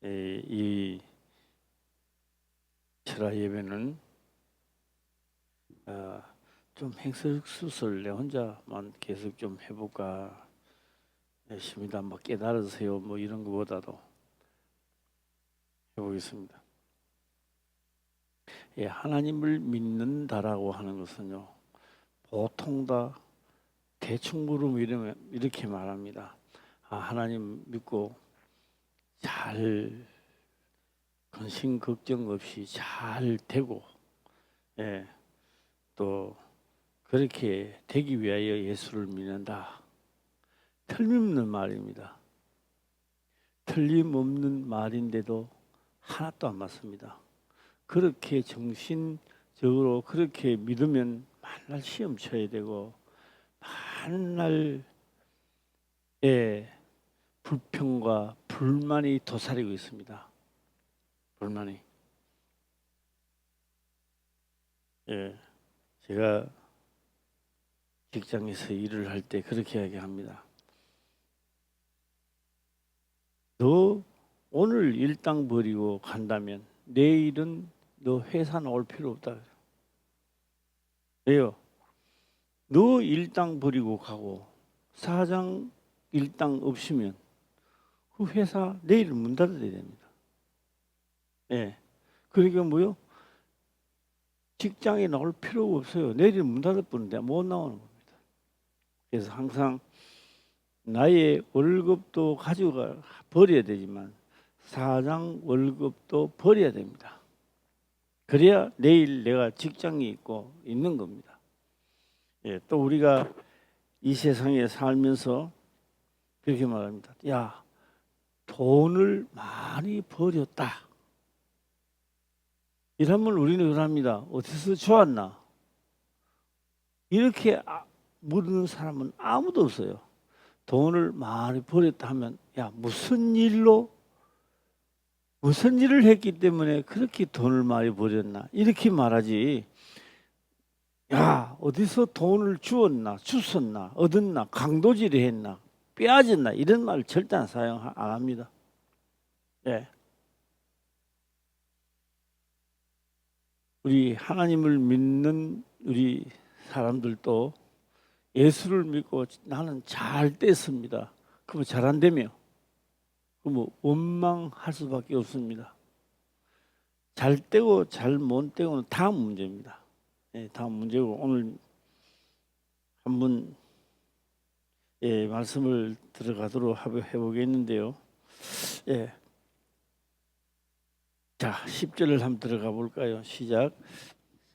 이 철야 예배는 좀 행설수설 내 혼자만 계속 좀 해볼까 싶습니다. 뭐 깨달으세요 뭐 이런 것보다도 해보겠습니다. 하나님을 믿는다라고 하는 것은요, 보통 다 대충 물으면 이렇게 말합니다. 하나님 믿고 잘 근심 걱정 없이 잘 되고, 또 그렇게 되기 위하여 예수를 믿는다. 틀림없는 말입니다. 틀림없는 말인데도 하나도 안 맞습니다. 그렇게 정신적으로 그렇게 믿으면 만날 시험 쳐야 되고 만날 불평과 불만이 도사리고 있습니다. 불만이. 제가 직장에서 일을 할 때 그렇게 이야기합니다. 너 오늘 일당 버리고 간다면 내일은 너 회사 나올 필요 없다. 왜요? 너 일당 버리고 가고 사장 일당 없으면 그 회사 내일 문 닫아야 됩니다. 그러니까 뭐요? 직장에 나올 필요가 없어요. 내일 문 닫을 뿐인데 못 나오는 겁니다. 그래서 항상 나의 월급도 가지고 버려야 되지만 사장 월급도 버려야 됩니다. 그래야 내일 내가 직장이 있고 있는 겁니다. 또 우리가 이 세상에 살면서 그렇게 말합니다. 야, 돈을 많이 버렸다. 이러면 우리는 그럽니다. 어디서 좋았나? 이렇게 물는 사람은 아무도 없어요. 돈을 많이 버렸다 하면 야, 무슨 일을 했기 때문에 그렇게 돈을 많이 버렸나? 이렇게 말하지. 야, 어디서 돈을 주었나, 주웠나, 얻었나, 강도질을 했나, 빼앗았나 이런 말 절대 사용 안 합니다. 우리 하나님을 믿는 우리 사람들도 예수를 믿고 나는 잘 됐습니다. 그러면 잘 안 되며 그러면 원망할 수밖에 없습니다. 잘 되고 잘 못 되고는 다 문제입니다. 다 문제고 오늘 한번 말씀을 들어가도록 해보겠는데요. 자, 10절을 한번 들어가 볼까요? 시작.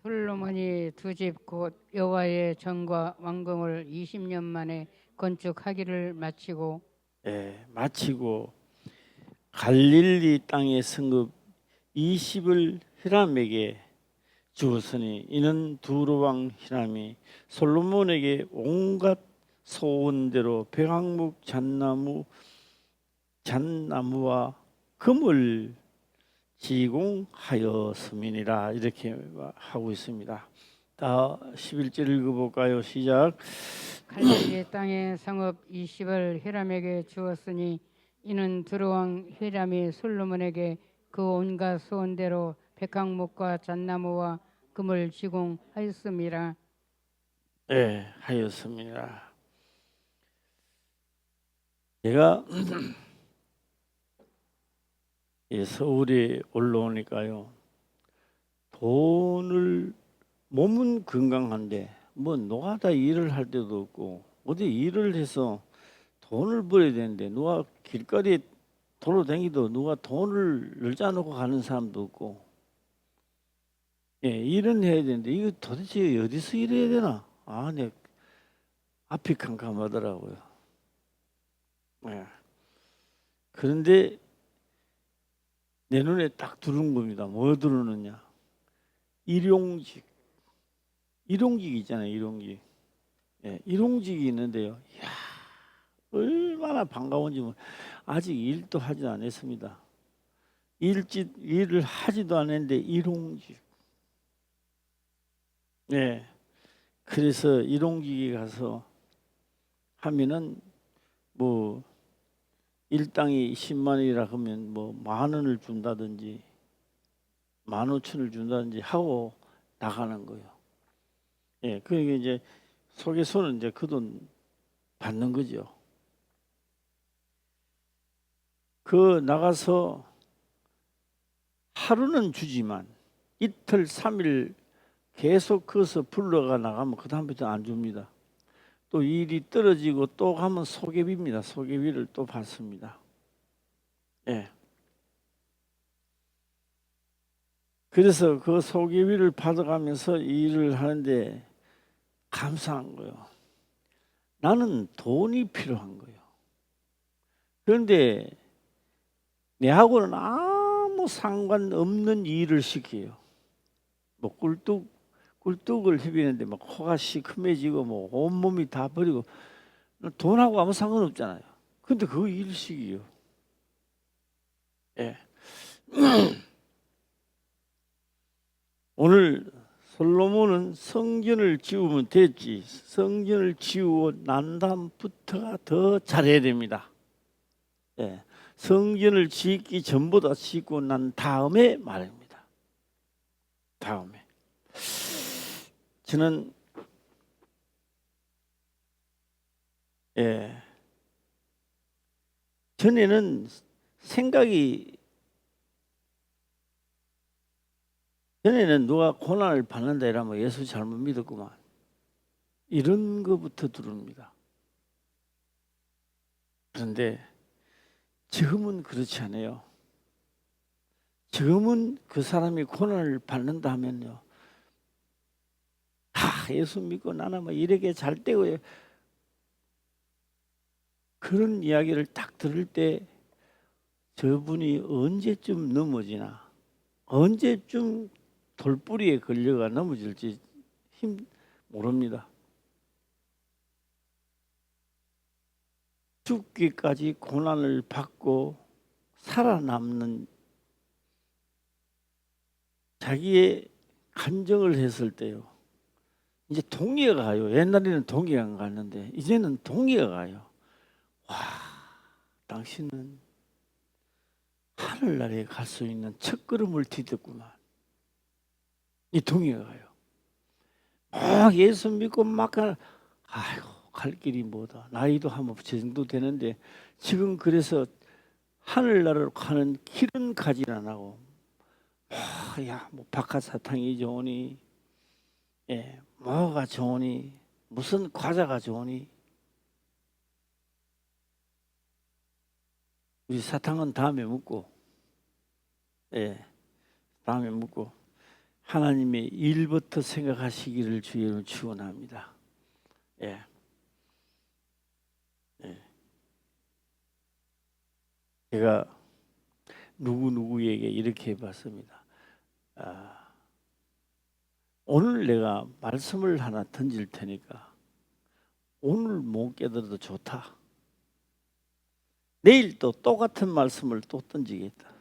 솔로몬이 두 집 곧 여호와의 전과 왕궁을 20년 만에 건축하기를 마치고 갈릴리 땅의 성읍 20을 히람에게 주었으니 이는 두루왕 히람이 솔로몬에게 온갖 소원대로 백악목 잣나무와 금을 지공하였음이니라. 이렇게 하고 있습니다. 다 11절 읽어볼까요? 시작. 갈릴리 땅의 성읍 20을 히람에게 주었으니 이는 두루왕 히람이 솔로몬에게 그 온갖 소원대로 백향목과 잣나무와 금을 지공하였음이라. 하였습니다. 제가 서울에 올라오니까요, 몸은 건강한데 뭐 노가다 일을 할 때도 없고 어디 일을 해서 돈을 벌어야 되는데 누가 길거리에 돌아다니도 누가 돈을 늘짜 놓고 가는 사람도 없고, 일은 해야 되는데 이거 도대체 어디서 일해야 되나? 내 앞이 캄캄하더라고요. 그런데 내 눈에 딱 들어온 겁니다. 뭐 들어오느냐? 일용직 있잖아요. 일용직이 있는데요. 이야, 얼마나 반가운지. 아직 일도 하지 않았습니다. 일을 하지도 않았는데 일용직. 그래서 일용직에 가서 하면은 뭐 일당이 10만 원이라 하면 뭐 10,000원을 준다든지 15,000원을 준다든지 하고 나가는 거예요. 예, 그러니까 이제 속에서는 이제 그 돈 받는 거죠. 그 나가서 하루는 주지만 이틀 3일 계속 거기서 불러가 나가면 그 다음부터 안 줍니다. 또 일이 떨어지고 또 가면 소개비입니다. 소개비를 또 받습니다. 예. 그래서 그 소개비를 받아가면서 일을 하는데 감사한 거예요. 나는 돈이 필요한 거예요. 그런데 내하고는 아무 상관없는 일을 시켜요. 뭐 꿀뚝을 휘비는데 막 코가 시큼해지고 뭐 온몸이 다 버리고 돈하고 아무 상관없잖아요. 근데 그거 일식이요. 예. 오늘 솔로몬은 성전을 지으면 됐지. 성전을 지우고 난 다음부터가 더 잘해야 됩니다. 예. 성전을 짓기 전보다 짓고 난 다음에 말입니다. 다음에. 저는 전에는 누가 고난을 받는다 이러면 예수 잘못 믿었구만. 이런 것부터 들어옵니다. 그런데 지금은 그렇지 않아요. 지금은 그 사람이 고난을 받는다 하면요. 예수 믿고 나는 뭐 이렇게 잘 되고 그런 이야기를 딱 들을 때 저분이 언제쯤 넘어지나 언제쯤 돌뿌리에 걸려가 넘어질지 모릅니다. 죽기까지 고난을 받고 살아남는 자기의 간증을 했을 때요. 이제 동의가 가요. 옛날에는 동의가 안 갔는데 이제는 동의가 가요. 와, 당신은 하늘나라에 갈 수 있는 첫걸음을 디뎠구만. 이 동의가 가요. 예수 믿고 막 아이고 갈 길이 뭐다. 나이도 한번 저 정도 되는데 지금 그래서 하늘나라로 가는 길은 가지 안 하고 뭐 바깥 사탕이 좋으니 뭐가 좋으니 무슨 과자가 좋으니 우리 사탕은 다음에 먹고 다음에 먹고 하나님의 일부터 생각하시기를 주의 이름으로 축원합니다. 제가 누구에게 이렇게 해봤습니다. 오늘 내가 말씀을 하나 던질 테니까 오늘 못 깨달아도 좋다. 내일 또 똑같은 말씀을 또 던지겠다.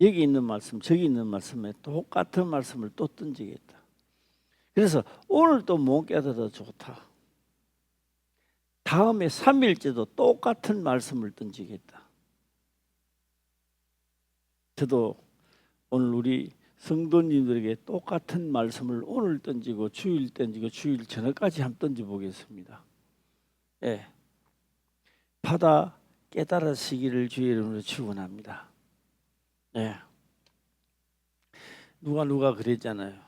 여기 있는 말씀 저기 있는 말씀에 똑같은 말씀을 또 던지겠다. 그래서 오늘 또 못 깨달아도 좋다. 다음에 3일째도 똑같은 말씀을 던지겠다. 저도 오늘 우리 성도님들에게 똑같은 말씀을 오늘 던지고 주일 저녁까지 한번 던져보겠습니다. 받아 깨달으시기를 주의 이름으로 축원합니다. 누가 그랬잖아요.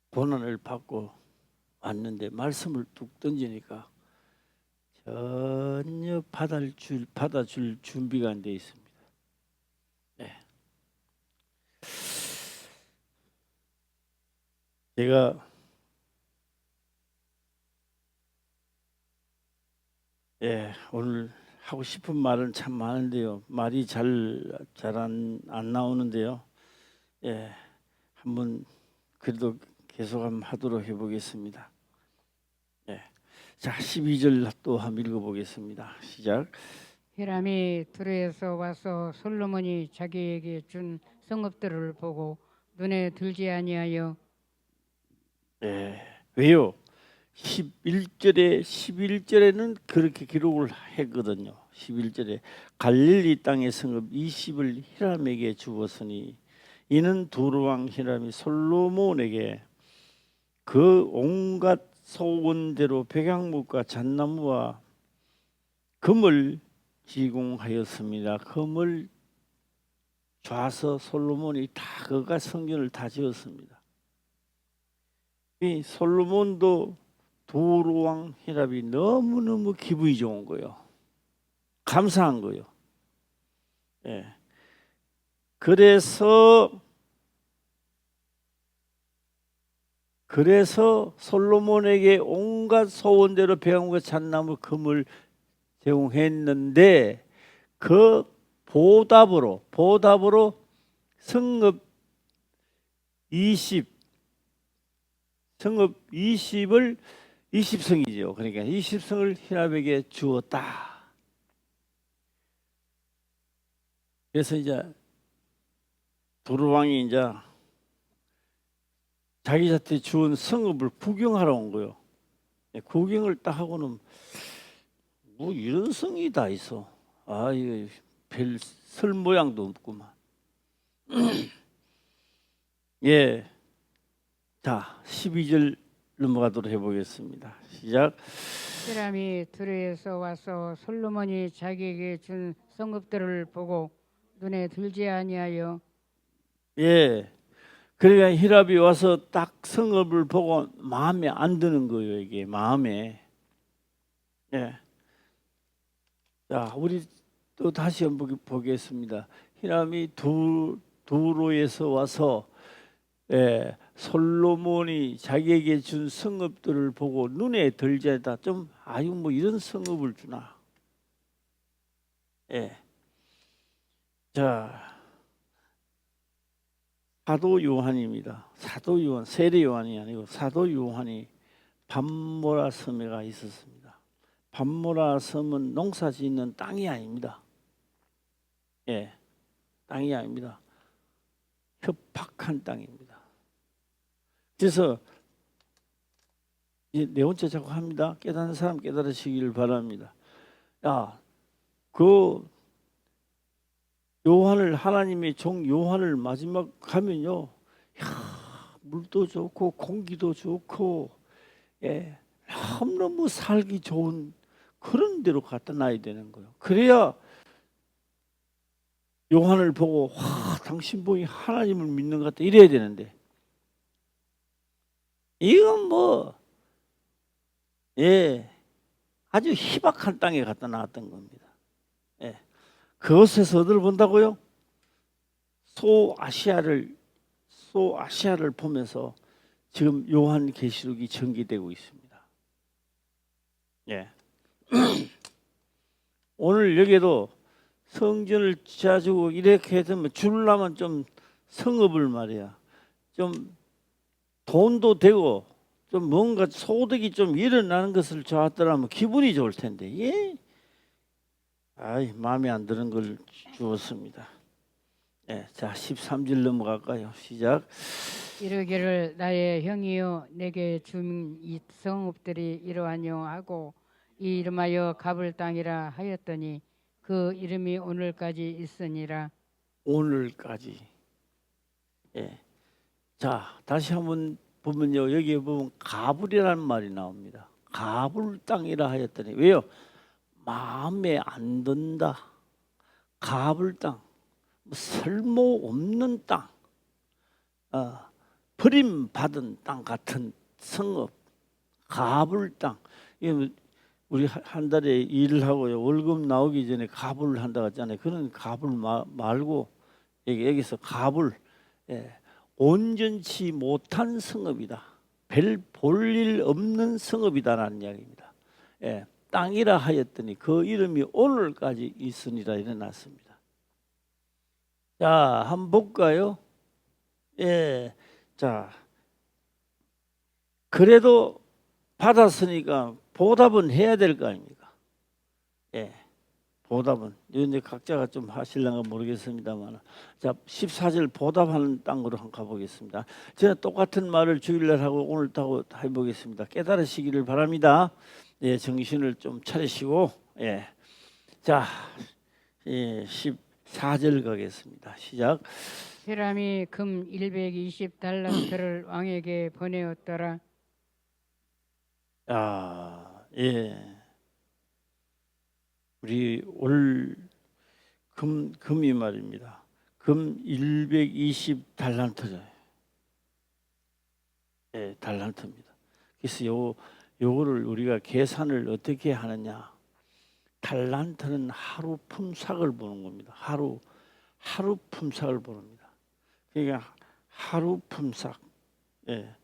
고난을 받고 왔는데 말씀을 뚝 던지니까 전혀 받아줄 준비가 안 돼 있습니다. 제가 오늘 하고 싶은 말은 참 많은데요. 말이 잘 안 나오는데요. 한번 그래도 계속 한번 하도록 해보겠습니다. 자, 12절 또 한번 읽어보겠습니다. 시작. 히람이 두로에서 와서 솔로몬이 자기에게 준 성읍들을 보고 눈에 들지 아니하여 왜요? 11절에는 그렇게 기록을 했거든요. 11절에 갈릴리 땅의 성읍 20을 히람에게 주었으니 이는 두루왕 히람이 솔로몬에게 그 온갖 소원대로 백향목과 잣나무와 금을 지공하였습니다. 금을 좌서 솔로몬이 다 그가 성전을 다 지었습니다. 이 솔로몬도 두루왕 히람이 너무너무 기분이 좋은 거예요. 감사한 거예요. 예. 그래서 솔로몬에게 온갖 소원대로 백향과 잣나무 금을 제공했는데 그 보답으로 성읍 20을 20성이죠. 그러니까 20성을 히람에게 주었다. 그래서 이제 두루왕이 이제 자기한테 주은 성읍을 구경하러 온 거예요. 구경을 딱 하고는 뭐 이런 성이 다 있어. 아, 이거 별 설 모양도 없구만. 예. 자, 12절 넘어가도록 해보겠습니다. 시작. 히람이 두르에서 와서 솔로몬이 자기에게 준 성읍들을 보고 눈에 들지 아니하여 예. 그러니까 히람이 와서 딱 성읍을 보고 마음에 안 드는 거예요. 이게 마음에. 예. 자, 우리 또 다시 한번 보겠습니다. 히람이 두로에서 와서 솔로몬이 자기에게 준 성읍들을 보고 눈에 들지 않다. 좀 아유 뭐 이런 성읍을 주나. 예. 자, 사도 요한입니다. 사도 요한, 세례 요한이 아니고 사도 요한이 밤모라 섬에가 있었습니다. 밤모라 섬은 농사 짓는 땅이 아닙니다. 예, 땅이 아닙니다. 협박한 땅입니다. 그래서 네 번째 자꾸 합니다. 깨닫는 사람 깨달으시기를 바랍니다. 야, 그 요한을 하나님의 종 요한을 마지막 가면요, 야, 물도 좋고 공기도 좋고, 예, 너무너무 살기 좋은 그런 데로 갖다 놔야 되는 거예요. 그래야 요한을 보고 와, 당신 보이 하나님을 믿는 것 같다 이래야 되는데 이건 뭐 예, 아주 희박한 땅에 갖다 놨던 겁니다. 예, 그것에서 어디를 본다고요? 소아시아를 보면서 지금 요한계시록이 전개되고 있습니다. 예. 오늘 여기도 성전을 지어주고 이렇게 되면 주려면 좀 성읍을 말이야. 좀 돈도 되고 좀 뭔가 소득이 좀 일어나는 것을 좋았더라면 기분이 좋을 텐데 예, 아이 마음에 안 드는 걸 주었습니다. 예, 자 13절 넘어갈까요? 시작. 이르기를 나의 형이여 내게 준 이 성읍들이 이러하뇨 하고 이 이름하여 갑을 땅이라 하였더니 그 이름이 오늘까지 있으니라. 오늘까지. 예. 자 다시 한번 보면요, 여기에 보면 가불이라는 말이 나옵니다. 가불 땅이라 하였더니 왜요? 마음에 안 든다. 가불 땅, 쓸모 없는 땅, 버림받은 땅 같은 성읍, 가불 땅. 우리 한 달에 일을 하고요, 월급 나오기 전에 가불을 한다고 했잖아요. 그런 가불 말고 여기서 가불, 예, 온전치 못한 성읍이다. 별 볼 일 없는 성읍이다라는 이야기입니다. 예, 땅이라 하였더니 그 이름이 오늘까지 있으니라 일어났습니다. 자, 한번 볼까요? 예, 자, 그래도 받았으니까 보답은 해야 될 거 아닙니까? 예, 보답은 이제 각자가 좀 하실랑가 모르겠습니다만, 자 14절 보답하는 땅으로 한번 가보겠습니다. 제가 똑같은 말을 주일날 하고 오늘 하고 해보겠습니다. 깨달으시기를 바랍니다. 예, 정신을 좀 차리시고, 예, 자, 14절 가겠습니다. 시작. 히람이 금 120달란트를 왕에게 보내었더라. 예. 우리 올 금이 말입니다. 금 120달란트죠. 예, 달란트입니다. 그래서 요거를 우리가 계산을 어떻게 하느냐? 달란트는 하루 품삯을 보는 겁니다. 하루 품삯을 보릅니다. 그러니까 하루 품삯. 예.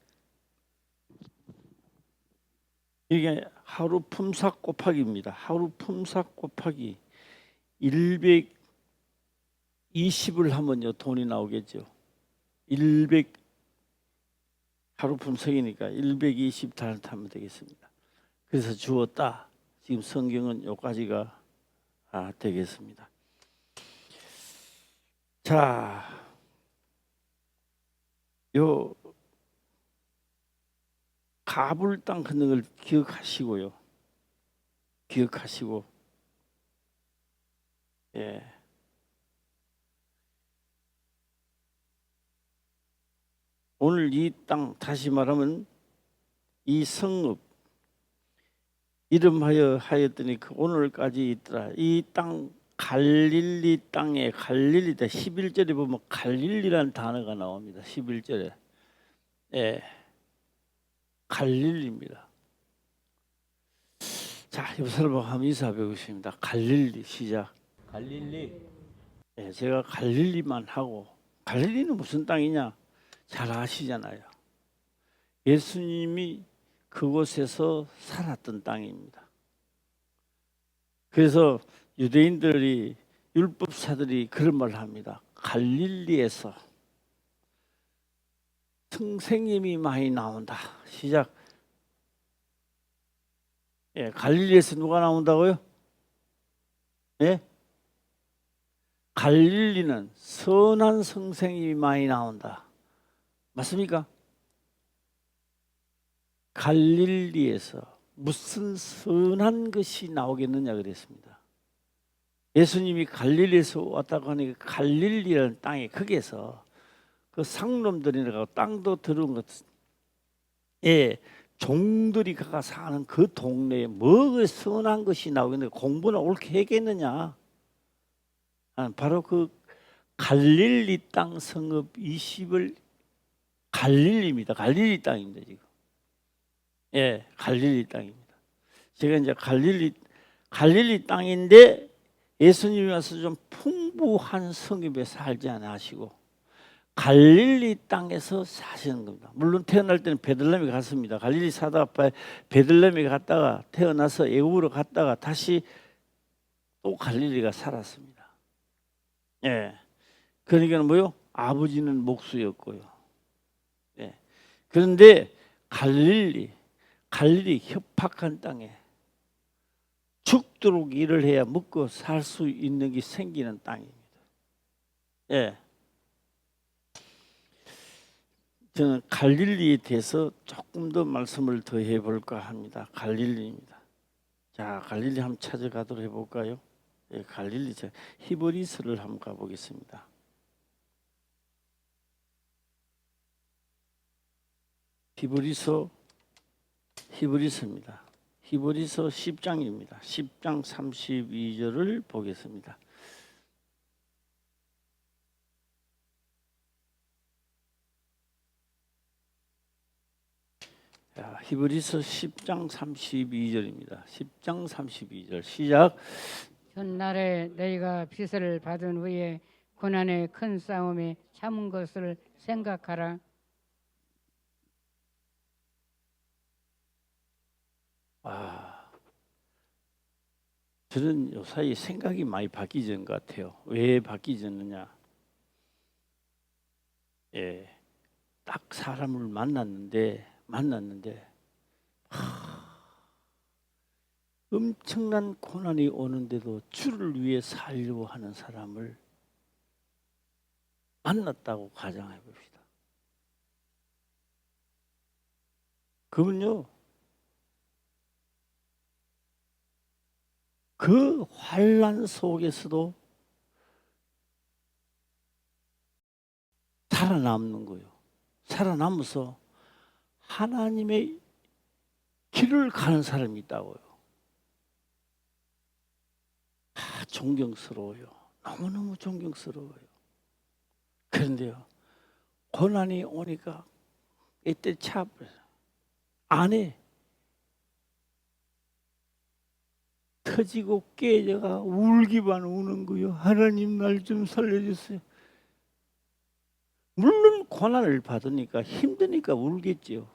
이게 하루 품삯 곱하기입니다. 하루 품삯 곱하기 120을 하면요 돈이 나오겠죠. 100 하루 품삯이니까 120 달란트 하면 되겠습니다. 그래서 주었다. 지금 성경은 여기까지가 되겠습니다. 자, 요 가불 땅 걷는 걸 기억하시고요. 기억하시고, 예. 오늘 이 땅 다시 말하면 이 성읍 이름하여 하였더니 그 오늘까지 있더라. 이 땅 갈릴리 땅에 갈릴리다. 11절에 보면 갈릴리라는 단어가 나옵니다. 11절에. 예. 갈릴리입니다. 자, 옆 사람하고 한번 인사 배우십니다. 갈릴리 시작. 갈릴리. 예, 제가 갈릴리만 하고 갈릴리는 무슨 땅이냐? 잘 아시잖아요. 예수님이 그곳에서 살았던 땅입니다. 그래서 유대인들이 율법사들이 그런 말을 합니다. 갈릴리에서 선생님이 많이 나온다. 시작. 예, 갈릴리에서 누가 나온다고요? 예? 갈릴리는 선한 선생님이 많이 나온다. 맞습니까? 갈릴리에서 무슨 선한 것이 나오겠느냐 그랬습니다. 예수님이 갈릴리에서 왔다고 하니까 갈릴리라는 땅에 거기에서 그 상놈들이라고 땅도 들어온 것, 예, 종들이 가가 사는 그 동네에 뭐가 선한 것이 나오겠는데 공부나 옳게 했겠느냐? 바로 그 갈릴리 땅 성읍 20을 갈릴리입니다. 갈릴리 땅입니다 지금. 예, 갈릴리 땅입니다. 제가 이제 갈릴리 땅인데 예수님이 와서 좀 풍부한 성읍에 살지 않아 하시고 갈릴리 땅에서 사시는 겁니다. 물론 태어날 때는 베들레헴에 갔습니다. 갈릴리 사다가 베들레헴에 갔다가 태어나서 애굽으로 갔다가 다시 또 갈릴리가 살았습니다. 예, 그러니까 뭐요? 아버지는 목수였고요. 예, 그런데 갈릴리 협박한 땅에 죽도록 일을 해야 먹고 살 수 있는 게 생기는 땅입니다. 예. 저는 갈릴리에 대해서 조금 더 말씀을 더 해볼까 합니다. 갈릴리입니다. 자, 갈릴리 한번 찾아가도록 해볼까요? 예, 갈릴리 히브리서를 한번 가보겠습니다. 히브리서입니다. 히브리서 10장입니다. 10장 32절을 보겠습니다. 자, 히브리서 10장 32절입니다. 10장 32절 시작. 전날에 너희가 빚을 받은 후에 고난의 큰 싸움에 참은 것을 생각하라. 저는 요사이 생각이 많이 바뀌는 것 같아요. 왜 바뀌었느냐? 예, 딱 사람을 만났는데 엄청난 고난이 오는데도 주를 위해 살려고 하는 사람을 만났다고 가정해 봅시다. 그분요, 그 환난 속에서도 살아남는 거예요. 살아남아서 하나님의 길을 가는 사람이 있다고요. 존경스러워요. 너무너무 존경스러워요. 그런데요, 고난이 오니까 이때 참 안에 터지고 깨져가 울기만 우는 거요. 하나님 날 좀 살려주세요. 물론 고난을 받으니까 힘드니까 울겠지요.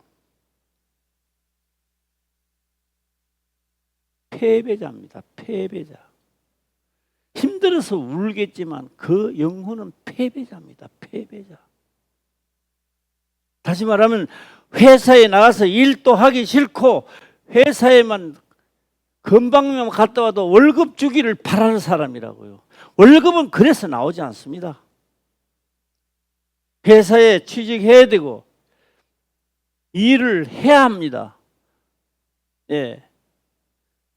패배자입니다. 패배자. 힘들어서 울겠지만 그 영혼은 패배자입니다. 패배자. 다시 말하면 회사에 나가서 일도 하기 싫고 회사에만 금방만 갔다 와도 월급 주기를 바라는 사람이라고요. 월급은 그래서 나오지 않습니다. 회사에 취직해야 되고 일을 해야 합니다. 예.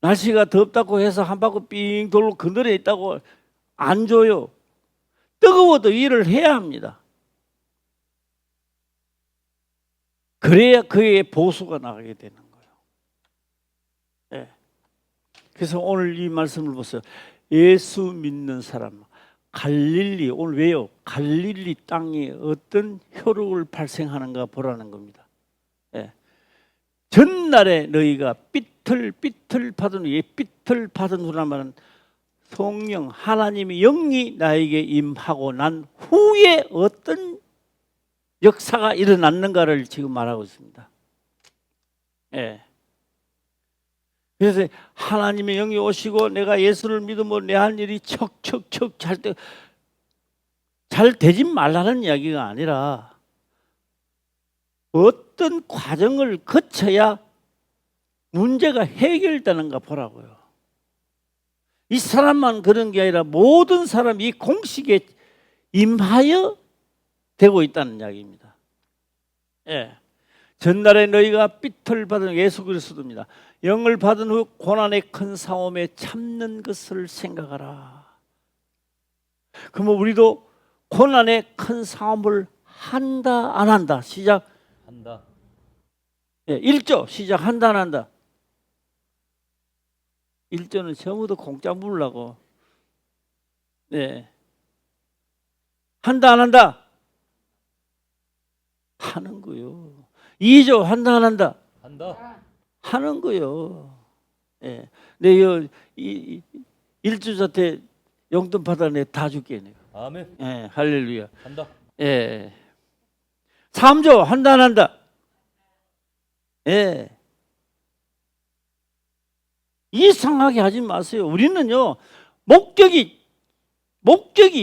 날씨가 덥다고 해서 한 바퀴 삥 돌고 그늘에 있다고 안 줘요. 뜨거워도 일을 해야 합니다. 그래야 그의 보수가 나가게 되는 거예요. 예. 그래서 오늘 이 말씀을 보세요. 예수 믿는 사람, 갈릴리, 오늘 왜요? 갈릴리 땅에 어떤 효력을 발생하는가 보라는 겁니다. 예. 전날에 너희가 삐틀 받은 후에 삐틀 받은 후란 말은 성령 하나님의 영이 나에게 임하고 난 후에 어떤 역사가 일어났는가를 지금 말하고 있습니다. 예. 그래서 하나님의 영이 오시고 내가 예수를 믿으면 내 할 일이 척척척 잘 되지 말라는 이야기가 아니라 어떤 과정을 거쳐야 문제가 해결되는가 보라고요. 이 사람만 그런 게 아니라 모든 사람이 이 공식에 임하여 되고 있다는 이야기입니다. 예. 전날에 너희가 삐틀 받은 예수 그리스도입니다. 영을 받은 후 고난의 큰 싸움에 참는 것을 생각하라. 그러면 우리도 고난의 큰 싸움을 한다 안 한다? 시작. 한다. 예, 1조 시작. 한다 안 한다? 1조는 전부 다 공짜 물라고. 네. 한다 안 한다? 하는 거요. 2조 한다 안 한다? 한다. 하는 거요. 예. 내 이 1조 때 용돈 받아 내 다 줄게 내가. 아멘. 예, 할렐루야. 한다. 예. 3조 한다 안 한다? 예. 이상하게 하지 마세요. 우리는요, 목적이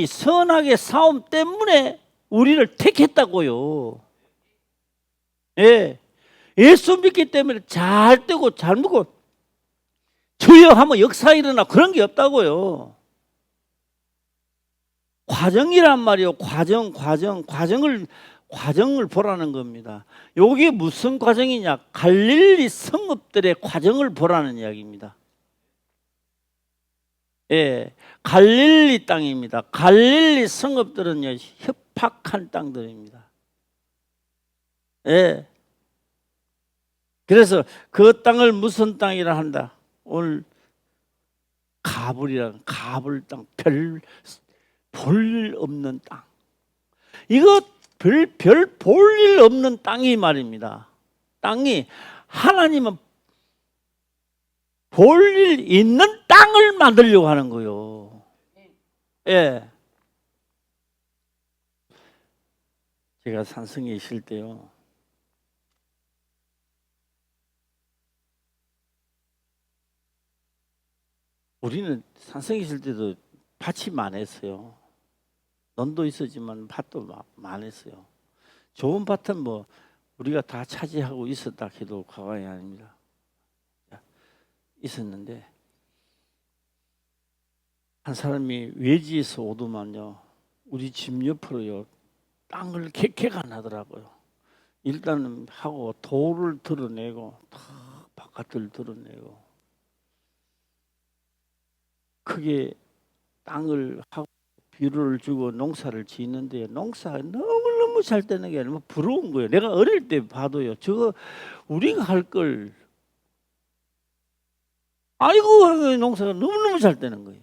선악의 싸움 때문에 우리를 택했다고요. 예. 예수 믿기 때문에 잘 되고 잘 먹고 주여 하면 역사 일어나 그런 게 없다고요. 과정이란 말이요. 과정을 보라는 겁니다. 이게 무슨 과정이냐? 갈릴리 성읍들의 과정을 보라는 이야기입니다. 예, 갈릴리 땅입니다. 갈릴리 성읍들은요, 협팍한 땅들입니다. 예. 그래서 그 땅을 무슨 땅이라 한다? 오늘 가불 땅, 볼 일 없는 땅. 이거 별 볼 일 없는 땅이 말입니다. 땅이 하나님은 볼 일 있는 땅을 만들려고 하는 거요. 예. 제가 산성에 있을 때요. 우리는 산성에 있을 때도 밭이 많았어요. 논도 있었지만 밭도 많았어요. 좋은 밭은 뭐 우리가 다 차지하고 있었다 해도 과언이 아닙니다. 있었는데 한 사람이 외지에서 오더만요. 우리 집 옆으로요. 땅을 개개가 나더라고요. 일단은 하고 돌을 드러내고 다 바깥을 드러내고 크게 땅을 하고 비료를 주고 농사를 짓는데 농사가 너무너무 잘 되는 게 아니라 부러운 거예요. 내가 어릴 때 봐도요. 저거 우리가 할 걸 아이고 농사가 너무너무 잘 되는 거예요.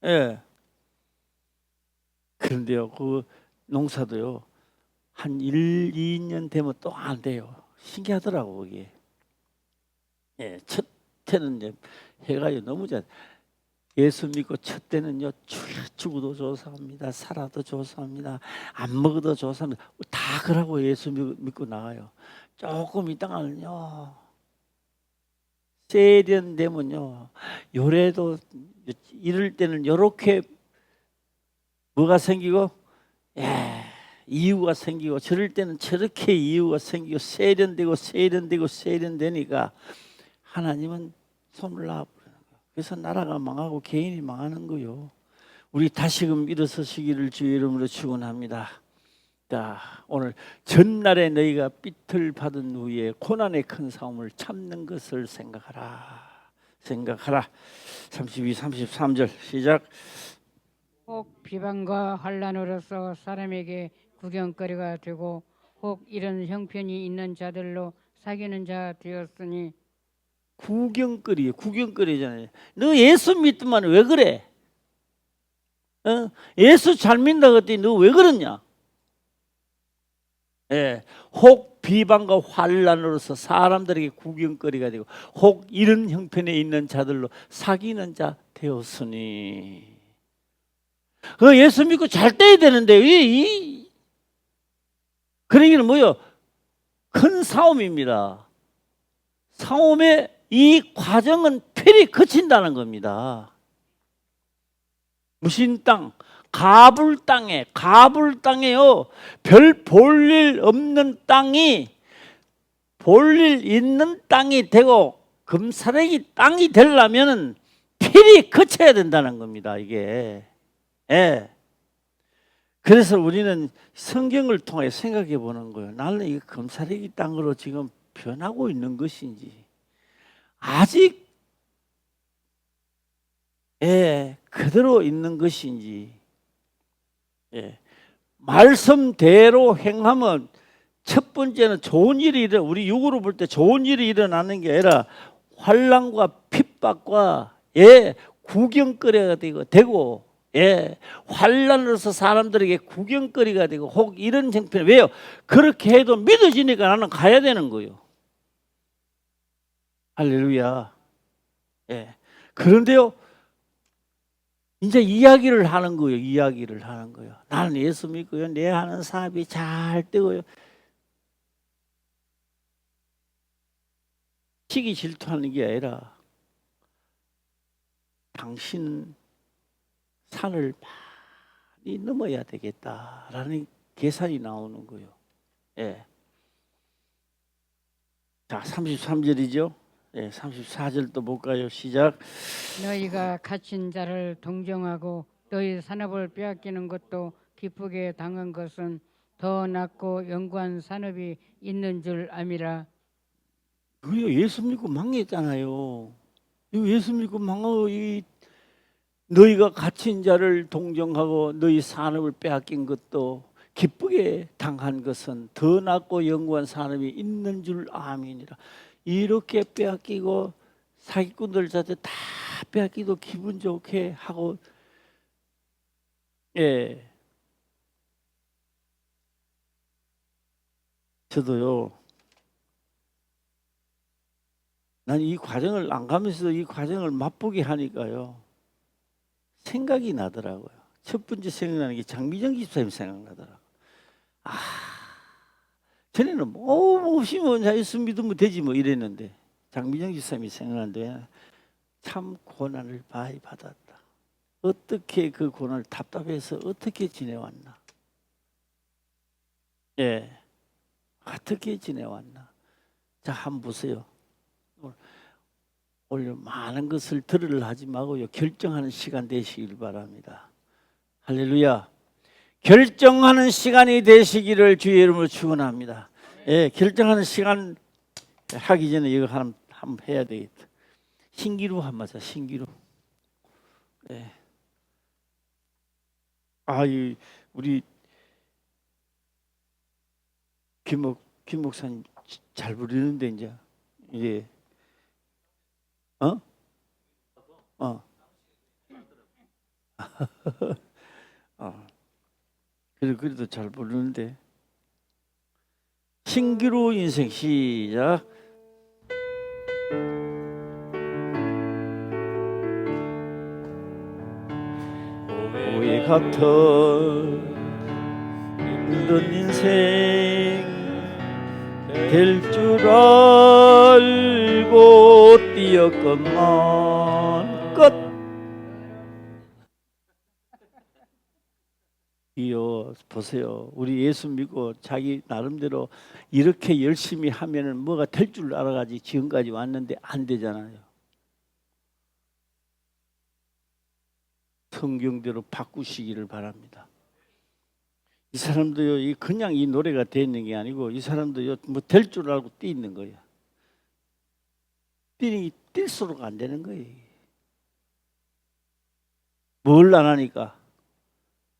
예. 그런데요. 그 농사도요. 한 1, 2년 되면 또 안 돼요. 신기하더라고 그게. 예. 첫 때는 이제 해가 너무 잘 예수 믿고 첫 때는요. 죽어도 조사합니다. 살아도 조사합니다. 안 먹어도 조사합니다. 다 그러고 예수 믿고 나가요. 조금 있다가는요. 세련되면요. 요래도 이럴 때는 요렇게 뭐가 생기고 이유가 생기고 저럴 때는 저렇게 이유가 생기고 세련되니까 하나님은 손을 놔버리는 거예요. 그래서 나라가 망하고 개인이 망하는 거요. 우리 다시금 일어서시기를 주의 이름으로 축원합니다. 자, 오늘 전날에 너희가 삐틀 받은 후에 고난의 큰 싸움을 참는 것을 생각하라. 32, 33절 시작. 혹 비방과 환난으로서 사람에게 구경거리가 되고 혹 이런 형편이 있는 자들로 사귀는 자 되었으니. 구경거리잖아요. 너 예수 믿더만 왜 그래? 예수 잘 믿는다 그랬더니 너 왜 그러냐? 예, 혹 비방과 환난으로서 사람들에게 구경거리가 되고 혹 이런 형편에 있는 자들로 사귀는 자 되었으니. 그 예수 믿고 잘 돼야 되는데 그러기는 뭐요? 큰 싸움입니다. 싸움의 이 과정은 필히 거친다는 겁니다. 무신 땅, 가불 땅에요. 별 볼 일 없는 땅이 볼 일 있는 땅이 되고 금사래기 땅이 되려면은 필히 거쳐야 된다는 겁니다. 이게. 예. 그래서 우리는 성경을 통해 생각해 보는 거예요. 나는 이 금사래기 땅으로 지금 변하고 있는 것인지 아직 그대로 있는 것인지. 말씀대로 행하면 첫 번째는 좋은 일이 우리 육으로 볼 때 좋은 일이 일어나는 게 아니라 환난과 핍박과 구경거리가 되고 환난으로서 사람들에게 구경거리가 되고 혹 이런 형편. 왜요? 그렇게 해도 믿어지니까 나는 가야 되는 거예요. 할렐루야. 그런데요, 이제 이야기를 하는 거예요. 나는 예수 믿고요. 내 하는 사업이 잘 되고요. 시기 질투하는 게 아니라 당신 산을 많이 넘어야 되겠다라는 계산이 나오는 거예요. 자, 33절이죠. 34절도 볼까요? 시작. 너희가 갇힌 자를 동정하고 너희 산업을 빼앗기는 것도 기쁘게 당한 것은 더 낫고 영구한 산업이 있는 줄 암이라. 그래요. 예수 믿고 망했잖아요. 예수 믿고 망하고 너희가 갇힌 자를 동정하고 너희 산업을 빼앗긴 것도 기쁘게 당한 것은 더 낫고 영구한 산업이 있는 줄 아미니라. 이렇게 빼앗기고 사기꾼들 자체 다 빼앗기도 기분 좋게 하고 저도요. 난 이 과정을 안 가면서 이 과정을 맛보게 하니까요. 생각이 나더라고요. 첫 번째 생각나는 게 장미정 집사님 생각나더라고요. 전에는 없이 예수 믿으면 되지 뭐 이랬는데 장미정 집사님이 생각나는데 참 고난을 많이 받았다. 어떻게 그 고난을 답답해서 어떻게 지내왔나? 어떻게 지내왔나? 자, 한번 보세요. 오늘 많은 것을 들으려 하지 말고요. 결정하는 시간 되시길 바랍니다. 할렐루야. 결정하는 시간이 되시기를 주의 이름으로 축원합니다. 결정하는 시간 하기 전에 이거 한번 해야 되겠다. 신기루 한번 하자. 신기루. 네. 이 우리 김 목사님 잘 부르는데 이제 어? 어. 그래도 잘 부르는데 신기루 인생 시작. 오해 같은 힘든 인생 될 줄 알고 뛰었건만 끝. 이요 보세요. 우리 예수 믿고 자기 나름대로 이렇게 열심히 하면은 뭐가 될 줄 알아가지 지금까지 왔는데 안 되잖아요. 성경대로 바꾸시기를 바랍니다. 이 사람도요, 그냥 이 노래가 되는 게 아니고 이 사람도요, 뭐 될 줄 알고 뛰는 거예요. 뛸수록 안 되는 거예요. 뭘 안 하니까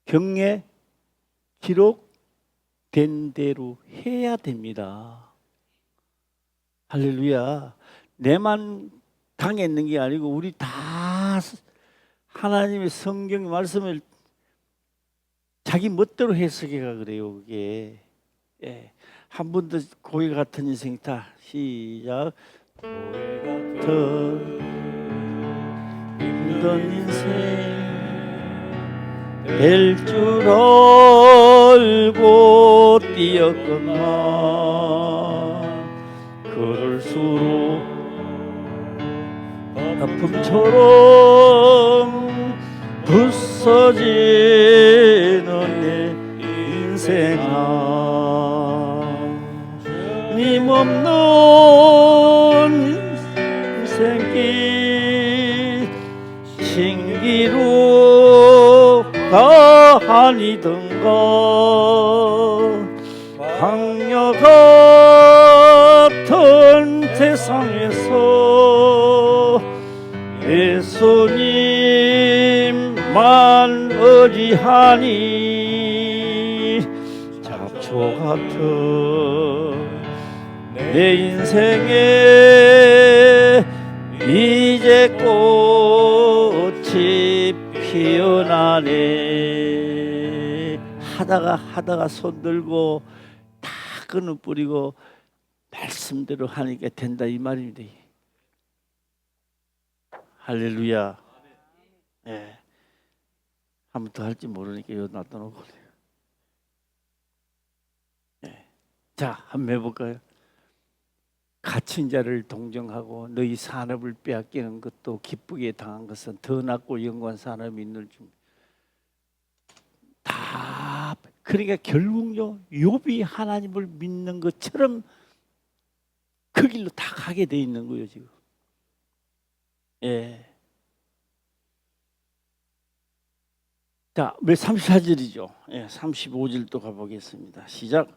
경례 기록된 대로 해야 됩니다. 할렐루야. 내만 당했는 게 아니고 우리 다 하나님의 성경 말씀을 자기 멋대로 해석해가 그래요. 그게 한 번 더 고해 같은 인생 다 시작. 고해 같은 힘든 인생 될 줄 알고 뛰었건만 그럴수록 아픔처럼 부서지는 내 인생아 힘없는 인생길 신기루가 아니던가 광야 같은 세상에서 예수님만 의지하니 잡초 같은 내 인생에 이제 꽃이 피어나네. 하다가 손 들고 다 끊어버리고 말씀대로 하니까 된다 이 말입니다. 할렐루야. 예. 한 번 더 할지 모르니까 이거 놔둬놓고. 예. 자, 한번 해볼까요? 갇힌 자를 동정하고 너희 산업을 빼앗기는 것도 기쁘게 당한 것은 더 낫고 영원한 산업이 있는 중. 다 그러니까 결국요 욥이 하나님을 믿는 것처럼 그 길로 다 가게 돼 있는 거예요 지금. 예. 자, 34절이죠. 예, 35절도 가보겠습니다. 시작.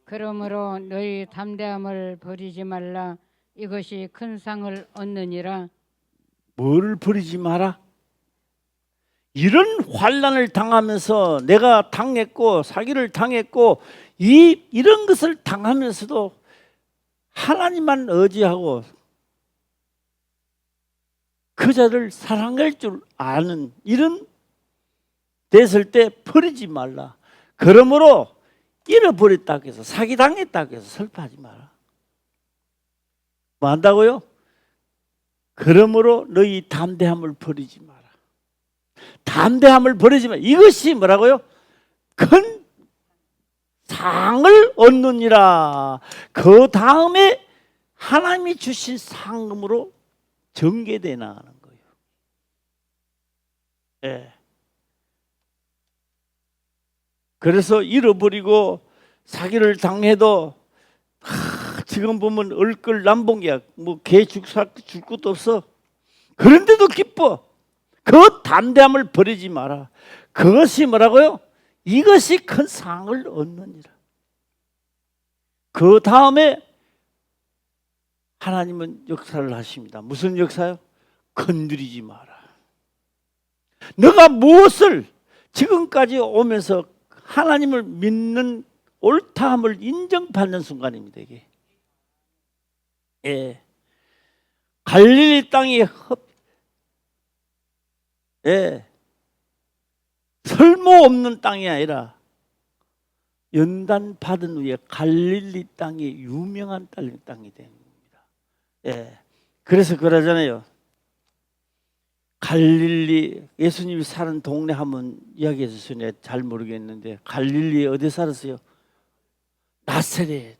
그러므로 너희 담대함을 버리지 말라. 이것이 큰 상을 얻느니라. 뭐를 버리지 마라? 이런 환난을 당하면서 내가 당했고 사기를 당했고 이런 것을 당하면서도 하나님만 의지하고 그 자를 사랑할 줄 아는 이런 됐을 때 버리지 말라. 그러므로 잃어버렸다고 해서 사기당했다고 해서 슬퍼하지 마라. 뭐 한다고요? 그러므로 너희 담대함을 버리지 마라. 담대함을 버리지 마라. 이것이 뭐라고요? 큰 상을 얻느니라. 그 다음에 하나님이 주신 상금으로 전개돼 나가는 거예요. 예. 그래서 잃어버리고 사기를 당해도 지금 보면 얼끌 남봉이야. 뭐 개 줄 것도 없어. 그런데도 기뻐. 그 담대함을 버리지 마라. 그것이 뭐라고요? 이것이 큰 상을 얻느니라. 그 다음에 하나님은 역사를 하십니다. 무슨 역사요? 건드리지 마라. 너가 무엇을 지금까지 오면서 하나님을 믿는 옳다함을 인정받는 순간입니다. 이게. 예. 갈릴리 땅이 설모없는 땅이 아니라 연단 받은 후에 갈릴리 땅이 유명한 땅이 된 겁니다. 예. 그래서 그러잖아요. 갈릴리, 예수님이 사는 동네 한번 이야기해 주시네. 잘 모르겠는데 갈릴리에 어디 살았어요? 나사렛.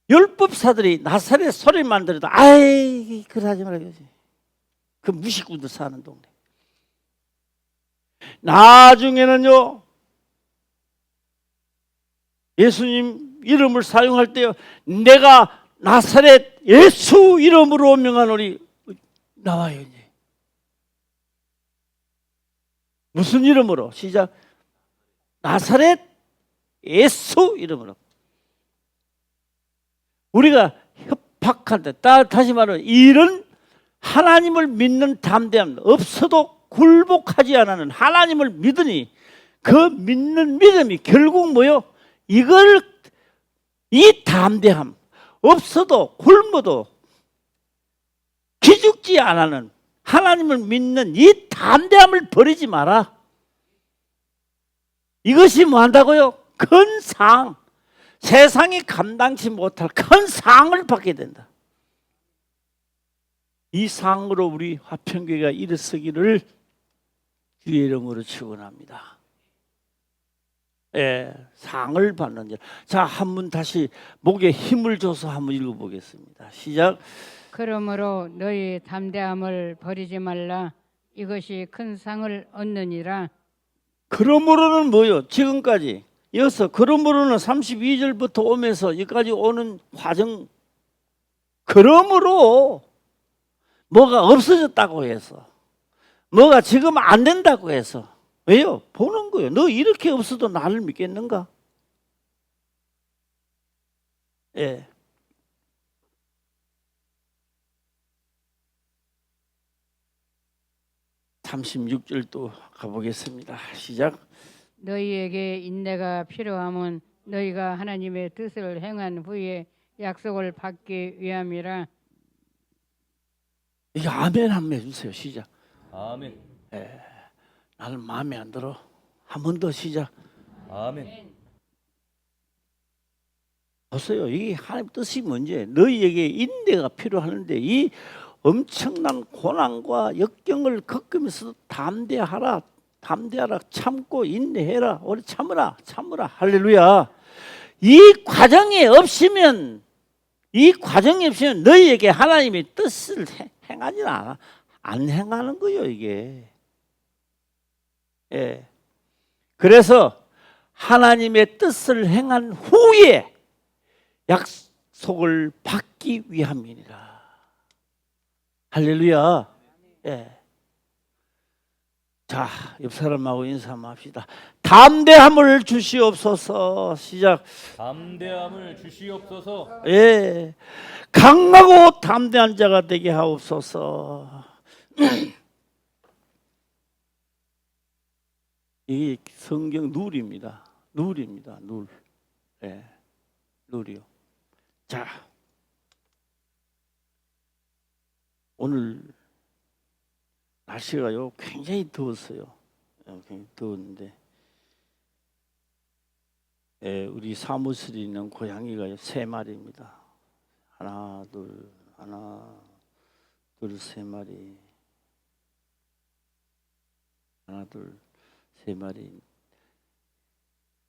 율법사들이 나사렛 소리만 들어도 아이 그러지 말아야지. 그 무식구들 사는 동네. 나중에는요, 예수님 이름을 사용할 때요, 내가 나사렛 예수 이름으로 명하노니 나와요. 이제 무슨 이름으로? 시작. 나사렛 예수 이름으로. 우리가 협박한다. 다시 말하면 이런 하나님을 믿는 담대함, 없어도 굴복하지 않는 하나님을 믿으니 그 믿는 믿음이 결국 뭐요? 이 담대함, 없어도 굶어도 기죽지 않는 하나님을 믿는 이 담대함을 버리지 마라. 이것이 뭐 한다고요? 큰 상, 세상이 감당치 못할 큰 상을 받게 된다. 이 상으로 우리 화평교회가 일어서기를 주의 이름으로 축원합니다. 예, 상을 받는 자. 자, 한번 다시 목에 힘을 줘서 한번 읽어보겠습니다. 시작. 그러므로 너희 담대함을 버리지 말라. 이것이 큰 상을 얻느니라. 그러므로는 뭐요? 지금까지 이어서 그러므로는 32절부터 오면서 여기까지 오는 과정, 그러므로 뭐가 없어졌다고 해서, 뭐가 지금 안 된다고 해서, 왜요? 보는 거예요. 너 이렇게 없어도 나를 믿겠는가? 예. (36절) 또 가보겠습니다. 시작. 너희에게 인내가 필요함은 너희가 하나님의 뜻을 행한 후에 약속을 받기 위함이라. 이거 아멘 한번 해주세요. 시작. 아멘. 예. 나는 마음에 안 들어. 한 번 더 시작. 아멘. 보세요. 이게 하나님 뜻이 뭔지. 너희에게 인내가 필요하는데 이 엄청난 고난과 역경을 겪으면서도 담대하라. 참고 인내해라. 오래 참으라. 할렐루야. 이 과정이 없으면 너희에게 하나님의 뜻을 행하지 않아. 안 행하는 거예요, 이게. 예. 그래서 하나님의 뜻을 행한 후에 약속을 받기 위함이니라. 할렐루야. 예. 자, 옆 사람하고 인사 한번 합시다. 담대함을 주시옵소서. 시작. 담대함을 주시옵소서. 예. 강하고 담대한 자가 되게 하옵소서. 이게 성경 룰입니다. 룰. 예. 룰이요. 자, 오늘 날씨가요 굉장히 더웠어요. 굉장히 더웠는데, 우리 사무실에 있는 고양이가 3마리입니다. 하나, 둘, 3마리. 하나, 둘, 3마리.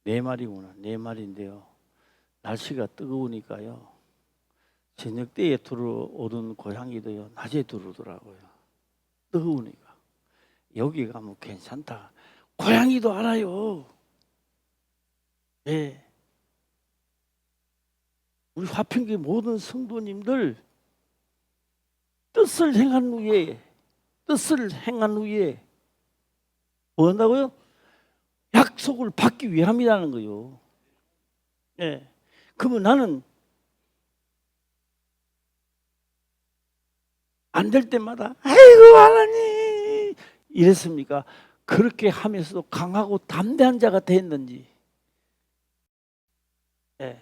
4마리구나. 4마리인데요. 날씨가 뜨거우니까요. 저녁 때에 들어오던 고양이도요, 낮에 들어오더라고요. 뜨거우니까. 여기 가면 괜찮다. 고양이도 알아요. 예. 우리 화평교회 모든 성도님들 뜻을 행한 후에 뭐 한다고요? 약속을 받기 위함이라는 거요. 예. 그러면 나는 안 될 때마다 아이고 하나님 이랬습니까? 그렇게 하면서도 강하고 담대한 자가 됐는지. 예.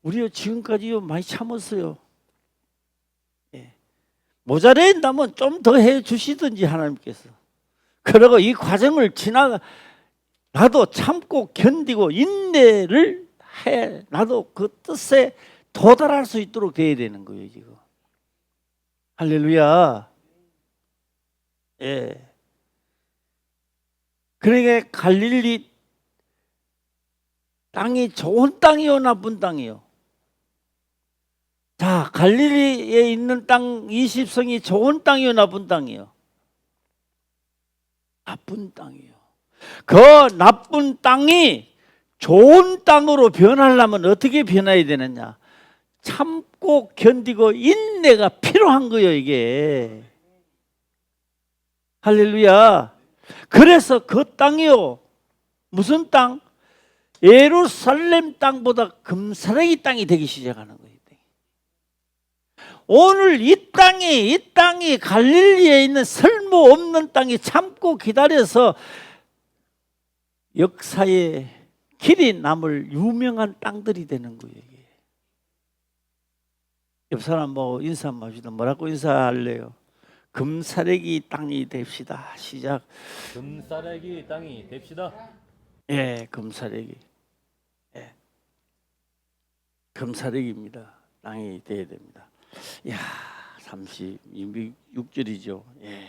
우리가 지금까지요 많이 참았어요. 예. 모자란다면 좀 더 해주시든지 하나님께서. 그러고 이 과정을 나도 참고 견디고 인내를 해. 나도 그 뜻에 도달할 수 있도록 돼야 되는 거예요 지금. 할렐루야. 예. 그러니까 갈릴리 땅이 좋은 땅이요 나쁜 땅이요? 자, 갈릴리에 있는 땅 20성이 좋은 땅이요 나쁜 땅이요? 나쁜 땅이요. 그 나쁜 땅이 좋은 땅으로 변하려면 어떻게 변해야 되느냐? 참고 견디고 인내가 필요한 거예요 이게. 할렐루야. 그래서 그 땅이요 무슨 땅? 예루살렘 땅보다 금사래기 땅이 되기 시작하는 거예요. 오늘 이 땅이 갈릴리에 있는 쓸모없는 땅이 참고 기다려서 역사의 길이 남을 유명한 땅들이 되는 거예요. 이게. 옆 사람 보고 인사 한번 합시다. 뭐라고 인사할래요? 금사래기 땅이 됩시다. 시작. 금사래기 땅이 됩시다. 예, 금사래기. 예. 금사래기입니다. 땅이 돼야 됩니다. 야, 36절이죠. 예.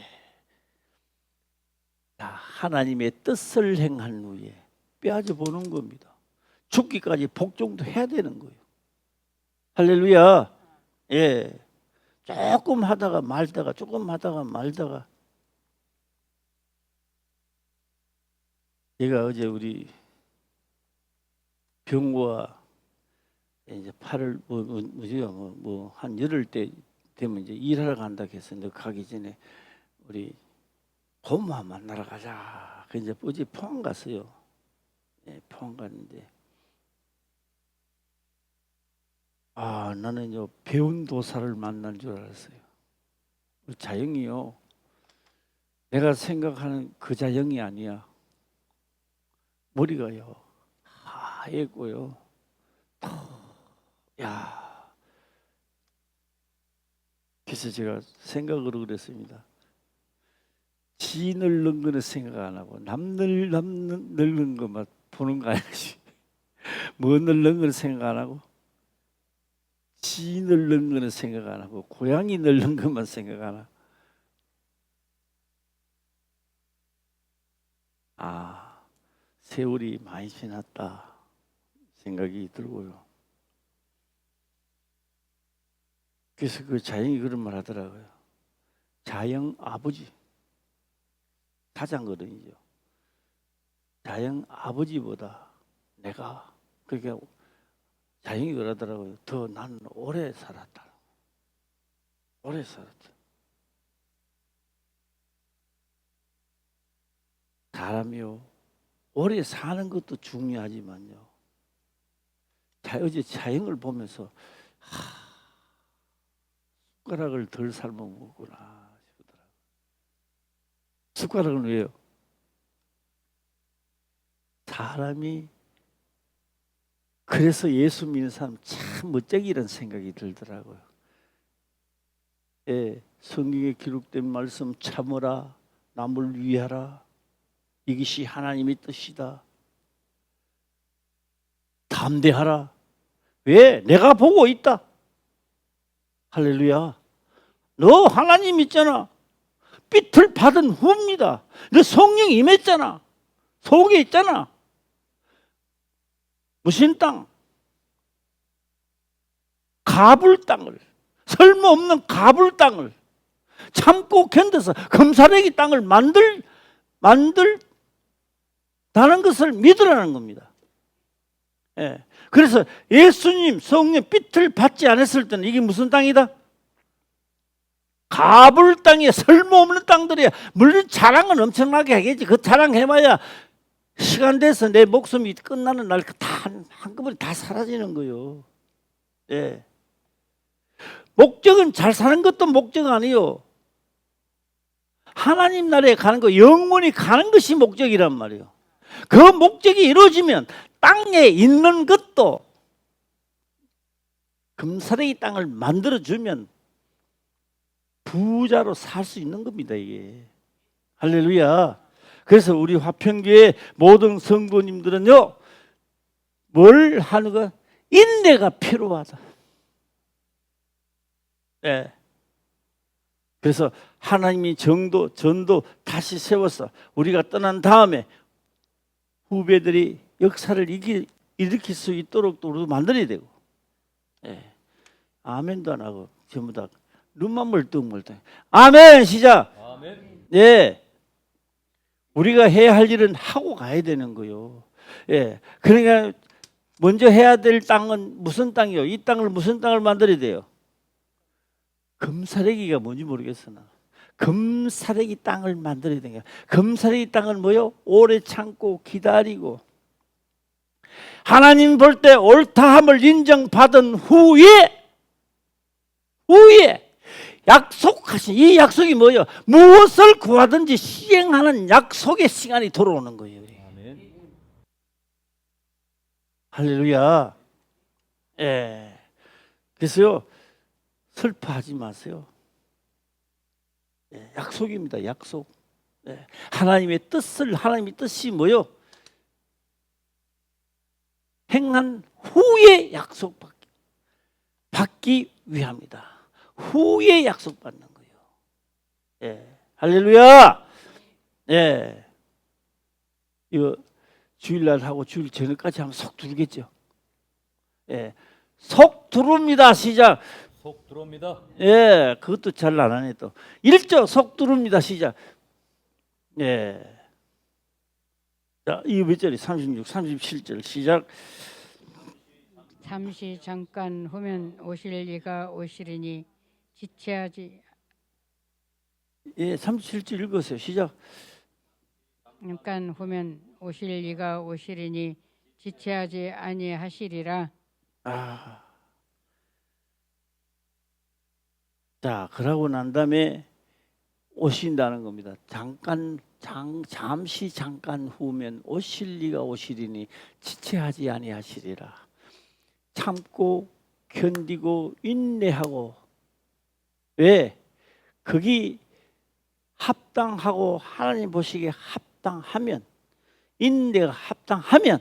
자, 하나님의 뜻을 행한 후에 빼앗아 보는 겁니다. 죽기까지 복종도 해야 되는 거예요. 할렐루야. 예. 조금 하다가 말다가 제가 어제 우리 병과 이제 8월 한 열흘 때 되면 이제 일하러 간다 해서 너 가기 전에 우리 고모아 만나러 가자. 그 이제 어제 포항 갔어요. 예, 포항 갔는데 나는요 배운 도사를 만날 줄 알았어요. 우리 자영이요. 내가 생각하는 그 자영이 아니야. 머리가요 하얘고요. 야, 그래서 제가 생각으로 그랬습니다. 지 늙는 거는 생각 안 하고 남 늙는 것만 보는 거 아니지. 뭐 늙는 거는 생각 안 하고 지 늙는 거는 생각 안 하고 고양이 늙는 것만 생각 안 하고. 세월이 많이 지났다 생각이 들고요. 그래서 그 자영이 그런 말 하더라고요. 자영 아버지, 사장거든요. 자영 아버지보다 내가 그러니까 자영이 그러더라고요. 더 나는 오래 살았다. 오래 살았다. 사람이요 오래 사는 것도 중요하지만요. 어제 자영을 보면서 숟가락을 덜 삶아 먹었구나 싶더라고요. 숟가락은 왜요? 사람이 그래서 예수 믿는 사람 참 멋쟁이라는 생각이 들더라고요. 예, 성경에 기록된 말씀 참으라, 남을 위하라. 이것이 하나님의 뜻이다. 담대하라. 왜? 내가 보고 있다. 할렐루야. 너 하나님 있잖아. 빛을 받은 후입니다. 너 성령 임했잖아. 속에 있잖아. 무슨 땅? 가불 땅을, 쓸모없는 가불 땅을 참고 견뎌서 금사래기 땅을 만들다는 것을 믿으라는 겁니다. 예. 그래서 예수님 성령 빛을 받지 않았을 때는 이게 무슨 땅이다? 가불 땅이야. 쓸모없는 땅들이야. 물론 자랑은 엄청나게 하겠지. 그 자랑해봐야 시간 돼서 내 목숨이 끝나는 날 다 한꺼번에 다 사라지는 거요. 예. 목적은 잘 사는 것도 목적 아니요. 하나님 나라에 가는 거, 영원히 가는 것이 목적이란 말이에요. 그 목적이 이루어지면 땅에 있는 것도 금사래기 땅을 만들어주면 부자로 살 수 있는 겁니다, 이게. 할렐루야. 그래서 우리 화평교회 모든 성도님들은요, 뭘 하는 거? 인내가 필요하다. 네. 그래서 하나님이 전도 다시 세워서 우리가 떠난 다음에 후배들이 역사를 일으킬 수 있도록 또 우리도 만들어야 되고. 네. 아멘도 안 하고 전부 다 눈만 멀뚱멀뚱. 아멘. 시작. 아멘. 네. 우리가 해야 할 일은 하고 가야 되는 거요. 예. 그러니까 먼저 해야 될 땅은 무슨 땅이요? 이 땅을 무슨 땅을 만들어야 돼요? 금사래기가 뭔지 모르겠으나 금사래기 땅을 만들어야 되는 거야. 금사래기 땅은 뭐요? 오래 참고 기다리고 하나님 볼 때 옳다함을 인정받은 후에 약속하신 이 약속이 뭐예요? 무엇을 구하든지 시행하는 약속의 시간이 돌아오는 거예요. 아멘. 할렐루야. 예. 그래서요, 슬퍼하지 마세요. 예, 약속입니다. 약속. 예. 하나님의 뜻이 뭐요? 행한 후에 받기 위함이다. 후에 약속받는 거예요. 예. 할렐루야. 예. 이거 주일날 하고 주일 저녁까지 하면 속 두르겠죠. 예. 속 두릅니다. 시작. 속 들어옵니다. 예. 그것도 잘 안 하네 또. 1조 속 두릅니다. 시작. 예. 자, 이거 몇 절이? 36, 37절 시작. 잠시 잠깐 후면 오실 이가 오시리니 지체하지 예, 37절 읽으세요. 시작. 잠깐 후면 오실 이가 오시리니 지체하지 아니하시리라. 아. 자, 그러고 난 다음에 오신다는 겁니다. 잠시 잠깐 후면 오실 리가 오시리니 지체하지 아니하시리라. 참고 견디고 인내하고. 왜? 거기 합당하고 하나님 보시기에 합당하면, 인내가 합당하면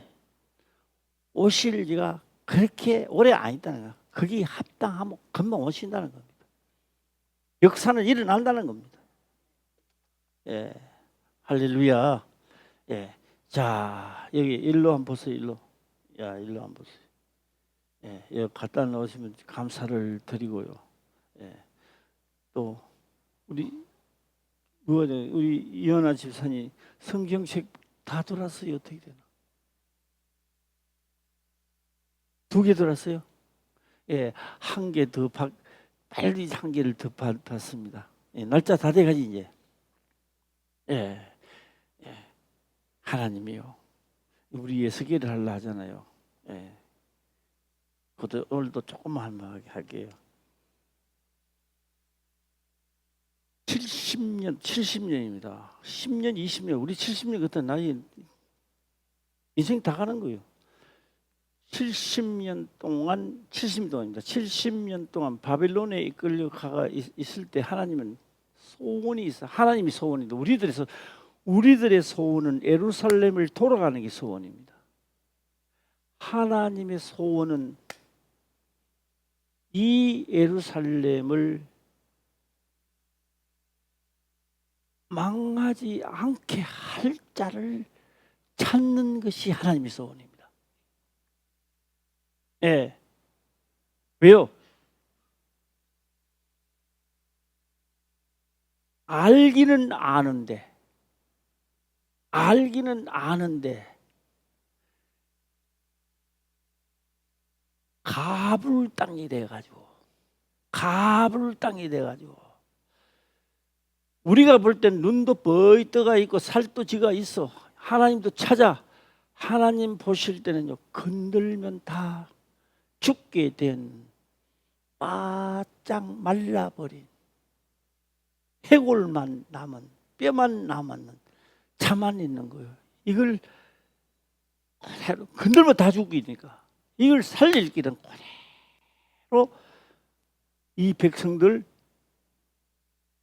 오실 리가 그렇게 오래 안 있다는 거야. 거기 합당하면 금방 오신다는 겁니다. 역사는 일어난다는 겁니다. 예, 할렐루야. 예, 자 여기 일로 한번 보세요. 일로 한번 보세요. 예, 여기 갖다 놓으시면 감사를 드리고요. 예, 또 우리 이현아 집사님 성경책 다 돌았어요. 어떻게 되나? 2개 돌았어요. 예, 한 개 더 빨리 한 개를 더 받습니다. 예, 날짜 다 돼가지 이제. 예, 예, 하나님이요. 우리 예수계를 하려 하잖아요. 예, 그것도 오늘도 조금만 할게요. 70년입니다. 10년, 20년, 우리 70년 같은 나이 인생 다 가는 거예요. 70년 동안입니다. 70년 동안 바벨론에 이끌려가 있을 때 하나님은 소원이 있어. 하나님이 소원인데 우리들의 소원은 예루살렘을 돌아가는 게 소원입니다. 하나님의 소원은 이 예루살렘을 망하지 않게 할 자를 찾는 것이 하나님의 소원입니다. 예. 왜요? 알기는 아는데 가불 땅이 돼가지고 우리가 볼 땐 눈도 뻐이 떠가 있고 살도 지가 있어. 하나님도 찾아. 하나님 보실 때는요, 건들면 다 죽게 된 바짝 말라버린 해골만 남은 뼈만 남았는 차만 있는 거예요. 이걸 그대로 건들면 다 죽이니까 이걸 살릴 길은 그대로 이 백성들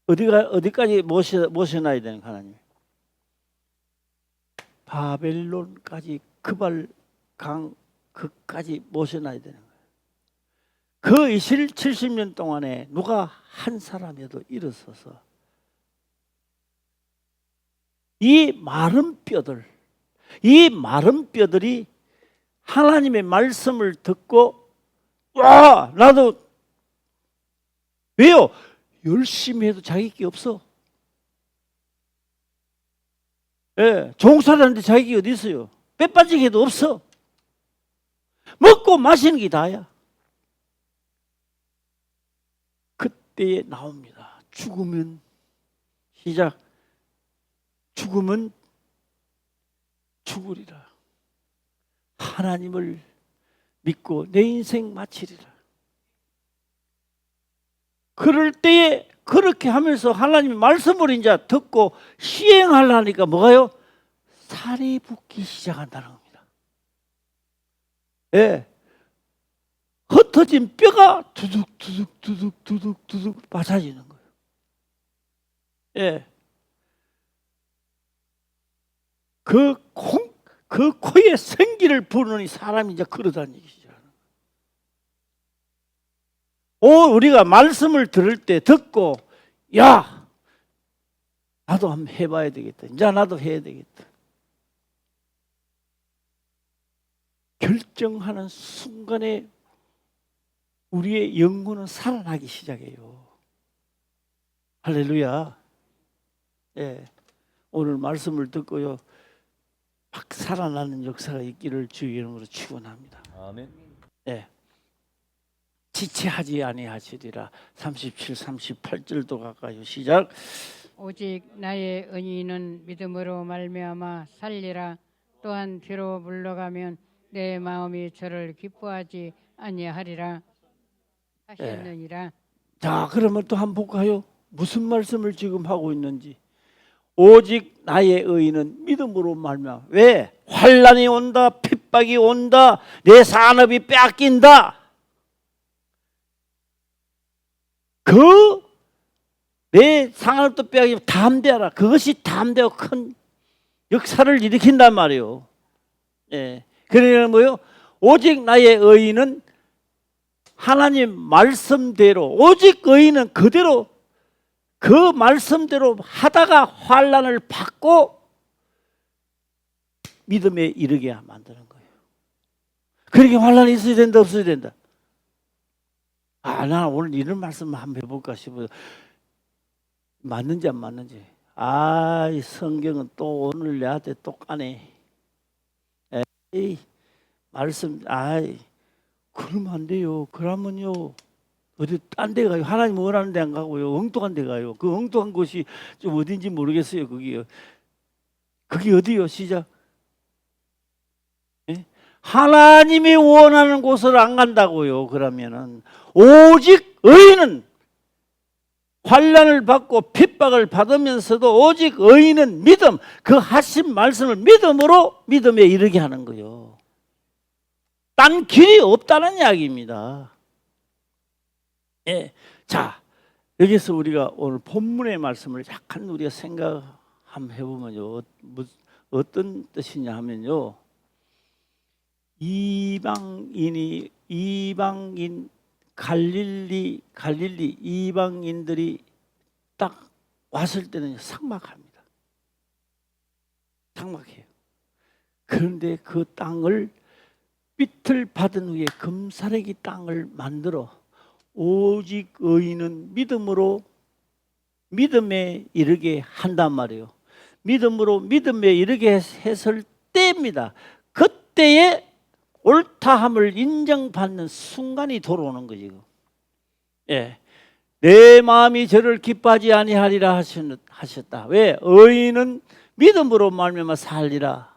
어디까지 모셔놔야 되는 하나님? 바벨론까지 그발 강 그까지 모셔놔야 되는 거예요. 그 70년 동안에 누가 한 사람이라도 일어서서 이 마른 뼈들이 하나님의 말씀을 듣고 와 나도 왜요? 열심히 해도 자기 게 없어. 예, 종살이하는데 자기 게 어디 있어요? 빼 빠지게 해도 없어. 먹고 마시는 게 다야. 그때에 나옵니다. 죽으면 시작. 죽으면 죽으리라. 하나님을 믿고 내 인생 마치리라. 그럴 때에 그렇게 하면서 하나님의 말씀을 이제 듣고 시행하려니까 뭐가요? 살이 붙기 시작한다는 겁니다. 예. 흩어진 뼈가 두둑 맞아지는 거예요. 예. 그 코에 생기를 부르니 사람이 이제 걸어다니기 시작하는 거예요. 우리가 말씀을 들을 때 듣고, 야, 나도 한번 해봐야 되겠다. 이제 나도 해야 되겠다. 결정하는 순간에 우리의 영혼은 살아나기 시작해요. 할렐루야. 예. 오늘 말씀을 듣고요. 막 살아나는 역사가 있기를 주의 이름으로 축원합니다. 아멘. 예. 지체하지 아니하시리라. 37, 38절도 가까이 시작. 오직 나의 은인은 믿음으로 말미암아 살리라. 또한 뒤로 물러가면 내 마음이 저를 기뻐하지 아니하리라 하셨느니라. 자, 그러면 또 한번 볼까요? 무슨 말씀을 지금 하고 있는지. 오직 나의 의인은 믿음으로 말미암아. 왜? 환난이 온다, 핍박이 온다, 내 산업이 뺏긴다. 내 산업도 뺏기면 담대하라. 그것이 담대하고 큰 역사를 일으킨단 말이에요. 예. 그러니까 뭐요? 오직 나의 의인은 하나님 말씀대로, 오직 의인은 그대로 그 말씀대로 하다가 환난을 받고 믿음에 이르게 만드는 거예요. 그렇게 환난이 있어야 된다, 없어야 된다? 나 오늘 이런 말씀 한번 해볼까 싶어요. 맞는지 안 맞는지. 이 성경은 또 오늘 내한테 또 까네. 에이, 말씀, 그러면 안 돼요. 그러면요. 어디 딴 데 가요. 하나님 원하는 데 안 가고요. 엉뚱한 데 가요. 그 엉뚱한 곳이 좀 어딘지 모르겠어요. 거기요. 그게 어디요? 시작. 예? 하나님이 원하는 곳을 안 간다고요. 그러면은 오직 의인은 환난을 받고 핍박을 받으면서도 오직 의인은 믿음, 그 하신 말씀을 믿음으로 믿음에 이르게 하는 거예요. 딴 길이 없다는 이야기입니다. 예. 자, 여기서 우리가 오늘 본문의 말씀을 약간 우리가 생각 한번 해보면요, 어떤 뜻이냐 하면요, 이방인 갈릴리 이방인들이 딱 왔을 때는 삭막합니다. 삭막해요. 그런데 그 땅을 빛을 받은 후에 금사래기 땅을 만들어 오직 의인은 믿음으로 믿음에 이르게 한단 말이에요. 믿음으로 믿음에 이르게 했을 때입니다. 그때에 옳다함을 인정받는 순간이 돌아오는 거죠. 예, 내 마음이 저를 기뻐하지 아니하리라 하셨다. 왜? 의인은 믿음으로 말미암아 살리라.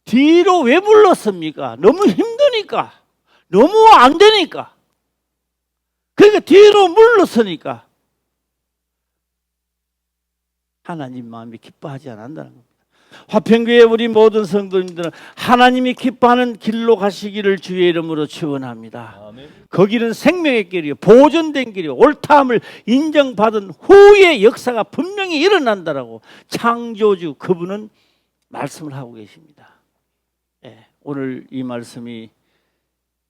뒤로 왜 불렀습니까? 너무 힘드니까, 너무 안 되니까. 그러니까 뒤로 물러서니까 하나님 마음이 기뻐하지 않는다는 겁니다. 화평교회 우리 모든 성도님들은 하나님이 기뻐하는 길로 가시기를 주의 이름으로 축원합니다. 아멘. 그 길은 생명의 길이요 보존된 길이요 옳다함을 인정받은 후의 역사가 분명히 일어난다라고 창조주 그분은 말씀을 하고 계십니다. 오늘 이 말씀이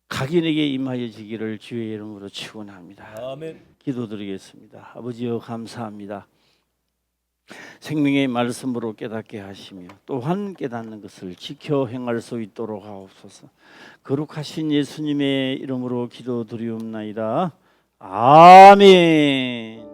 각인에게 임하여지기를 주의 이름으로 축원합니다. 아멘. 기도드리겠습니다. 아버지여 감사합니다. 생명의 말씀으로 깨닫게 하시며 또한 깨닫는 것을 지켜 행할 수 있도록 하옵소서. 거룩하신 예수님의 이름으로 기도드리옵나이다. 아멘.